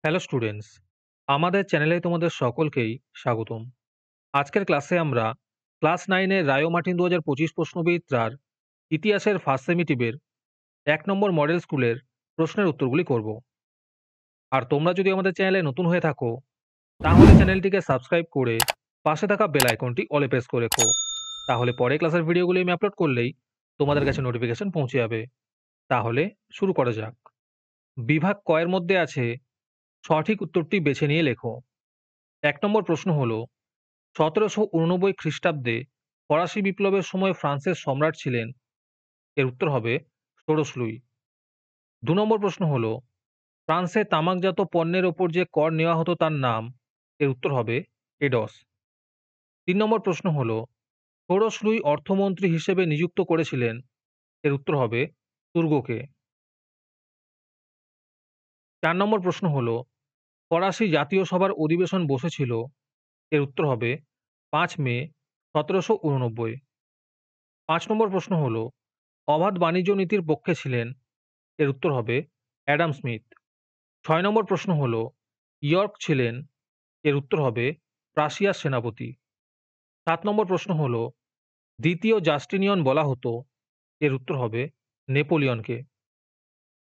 Hello students, আমাদের চ্যানেলে তোমাদের সকলকেই স্বাগতম। আজকের ক্লাসে আমরা ক্লাস 9 এর রায়ো মার্টিন 2025 প্রশ্নবিচিত্রার ইতিহাসের ফার্স্ট সেমিটিভের 1 নম্বর মডেল স্কুলের প্রশ্নের উত্তরগুলি করব। আর তোমরা যদি আমাদের চ্যানেলে নতুন হয়ে থাকো তাহলে চ্যানেলটিকে সাবস্ক্রাইব করে পাশে থাকা বেল আইকনটি অলে প্রেস করে রেখো। তাহলে পরে ক্লাসের ভিডিওগুলি আমি আপলোড করলেই তোমাদের কাছে নোটিফিকেশন পৌঁছে যাবে। তাহলে শুরু করা যাক। বিভাগ ক এর মধ্যে আছে সঠিক উত্তরটি বেছে নিয়ে লেখো। 1 নম্বর প্রশ্ন হলো 1789 খ্রিস্টাব্দে ফরাসি বিপ্লবের সময় ফ্রান্সের সম্রাট ছিলেন। এর উত্তর হবে ষোড়শ লুই। 2 নম্বর প্রশ্ন হলো ফ্রান্সে তামাকজাত পণ্যের ওপর যে কর নেওয়া হতো তার নাম। এর উত্তর হবে এডস। 3 নম্বর প্রশ্ন হলো ষোড়শ লুই অর্থমন্ত্রী হিসেবে নিযুক্ত করেছিলেন। এর উত্তর হবে তুর্গকে। 4 নম্বর প্রশ্ন হলো ফরাসি জাতীয় সভার অধিবেশন বসেছিল। এর উত্তর হবে 5 মে 1789। 5 নম্বর প্রশ্ন হলো অবাধ বাণিজ্য নীতির পক্ষে ছিলেন। এর উত্তর হবে অ্যাডাম স্মিথ। 6 নম্বর প্রশ্ন হলো ইয়র্ক ছিলেন। এর উত্তর হবে প্রাশিয়ার সেনাপতি। 7 নম্বর প্রশ্ন হলো দ্বিতীয় জাস্টিনিয়ন বলা হতো। এর উত্তর হবে নেপোলিয়নকে।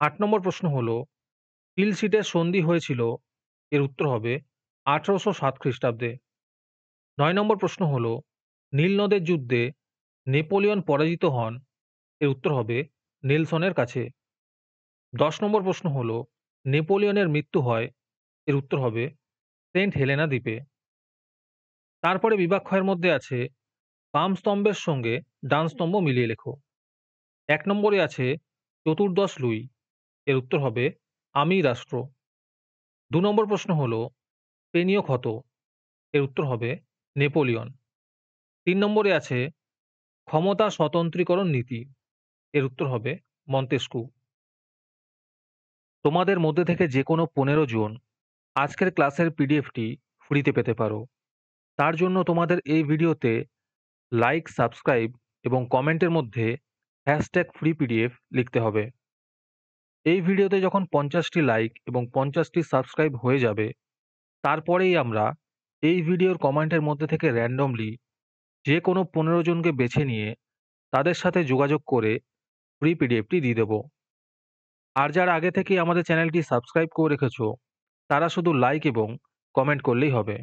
8 নম্বর প্রশ্ন হলো তিলসিটের সন্ধি হয়েছিল। এর উত্তর হবে 1807 খ্রিস্টাব্দে। 9 নম্বর প্রশ্ন হলো নীল নদের যুদ্ধে নেপোলিয়ন পরাজিত হন। এর উত্তর হবে নেলসনের কাছে। 10 নম্বর প্রশ্ন হলো নেপোলিয়নের মৃত্যু হয়। এর উত্তর হবে সেন্ট হেলেনা দ্বীপে। তারপরে বিভাগ খ এর মধ্যে আছে বাম স্তম্ভের সঙ্গে ডান স্তম্ভ মিলিয়ে লেখো। 1 নম্বরে আছে চতুর্দশ লুই। এর উত্তর হবে আমি রাষ্ট্র। 2 নম্বর প্রশ্ন হলো স্পেনীয় ক্ষত। এর উত্তর হবে নেপোলিয়ন। 3 নম্বরে আছে ক্ষমতা স্বতন্ত্রীকরণ নীতি। এর উত্তর হবে মন্তেস্কু। তোমাদের মধ্যে থেকে যে কোনো 15 জন আজকের ক্লাসের পিডিএফটি ফ্রিতে পেতে পারো। তার জন্য তোমাদের এই ভিডিওতে লাইক, সাবস্ক্রাইব এবং কমেন্টের মধ্যে #ফ্রি পিডিএফ লিখতে হবে। এই ভিডিওতে যখন 50টি লাইক এবং 50টি সাবস্ক্রাইব হয়ে যাবে তারপরেই আমরা এই ভিডিওর কমেন্টের মধ্যে থেকে র্যান্ডমলি যে কোনো 15 জনকে বেছে নিয়ে তাদের সাথে যোগাযোগ করে ফ্রি পিডিএফটি দিয়ে দেব। আর যারা আগে থেকেই আমাদের চ্যানেলটি সাবস্ক্রাইব করে রেখেছো তারা শুধু লাইক এবং কমেন্ট করলেই হবে।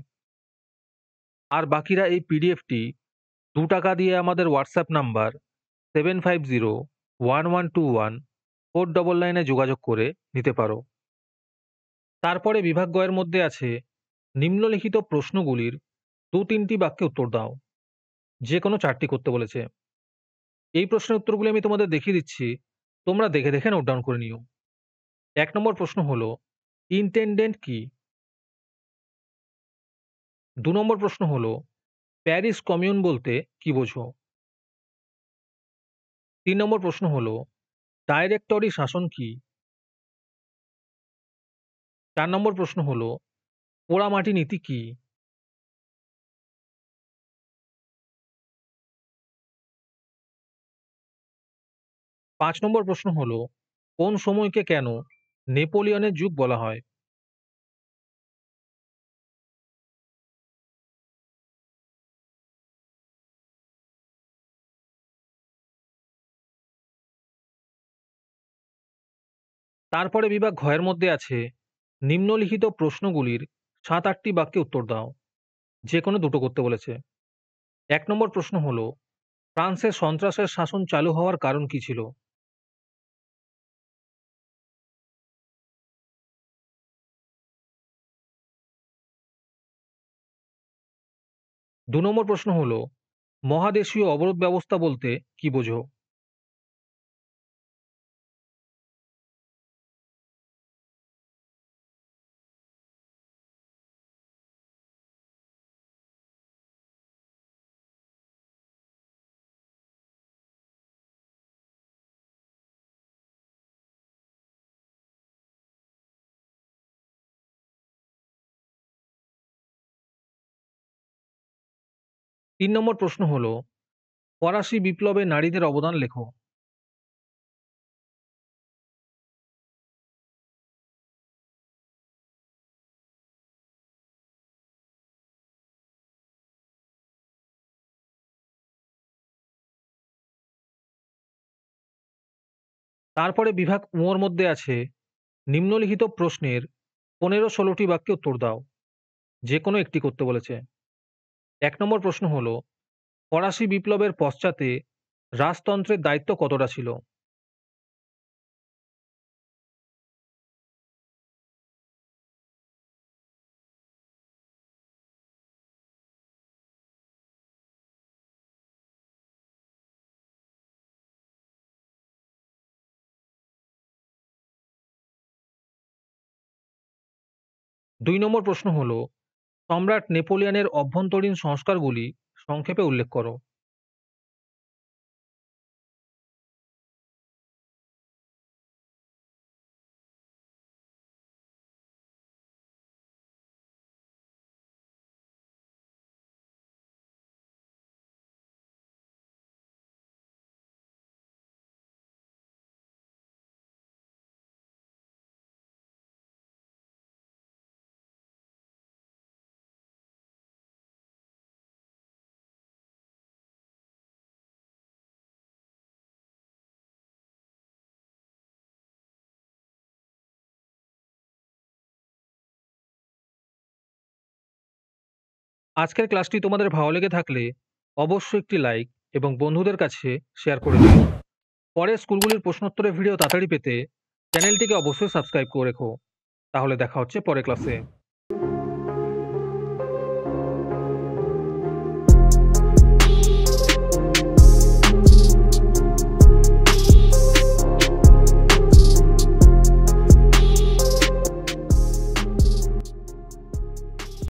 আর বাকিরা এই পিডিএফটি ৳2 দিয়ে আমাদের হোয়াটসঅ্যাপ নাম্বার 7501121499 এ যোগাযোগ করে নিতে পারো। তারপরে বিভাগ গ এর মধ্যে আছে নিম্নলিখিত প্রশ্নগুলির 2-3টি বাক্যে উত্তর দাও। যে কোনো 4টি করতে বলেছে। এই প্রশ্নের উত্তরগুলি আমি তোমাদের দেখিয়ে দিচ্ছি, তোমরা দেখে দেখে নোট ডাউন করে নিও। 1 নম্বর প্রশ্ন হলো ইনটেনডেন্ট কি? 2 নম্বর প্রশ্ন হলো প্যারিস কমিউন বলতে কি বোঝো? 3 নম্বর প্রশ্ন হলো ডাইরেক্টরি শাসন কি? 4 নম্বর প্রশ্ন হলো পোড়ামাটি নীতি কি? 5 নম্বর প্রশ্ন হলো কোন সময়কে কেন নেপোলিয়নের যুগ বলা হয়? তারপরে বিভাগ ঘ এর মধ্যে আছে নিম্নলিখিত প্রশ্নগুলির 7-8টি বাক্যে উত্তর দাও। যে কোনো দুটো করতে বলেছে। 1 নম্বর প্রশ্ন হলো ফ্রান্সে সন্ত্রাসের শাসন চালু হওয়ার কারণ কি ছিল? 2 নম্বর প্রশ্ন হলো মহাদেশীয় অবরোধ ব্যবস্থা বলতে কি বোঝো? তিন নম্বর প্রশ্ন হলো ফরাসি বিপ্লবে নারীদের অবদান লেখো। তারপরে বিভাগ উঁর মধ্যে আছে নিম্নলিখিত প্রশ্নের 15-16টি বাক্যে উত্তর দাও। যে কোনো একটি করতে বলেছে। ১ নম্বর প্রশ্ন হলো, ফরাসি বিপ্লবের পশ্চাতে রাজতন্ত্রের দায়িত্ব কতটা ছিল? ২ নম্বর প্রশ্ন হলো, সম্রাট নেপোলিয়নের অভ্যন্তরীণ সংস্কারগুলি সংক্ষেপে উল্লেখ করো। আজকের ক্লাসটি তোমাদের ভালো লেগে থাকলে অবশ্যই একটি লাইক এবং বন্ধুদের কাছে শেয়ার করে দিও। পরে স্কুলগুলির প্রশ্নোত্তরের ভিডিও তাড়াতাড়ি পেতে চ্যানেলটিকে অবশ্যই সাবস্ক্রাইব করে রেখো। তাহলে দেখা হচ্ছে পরের ক্লাসে।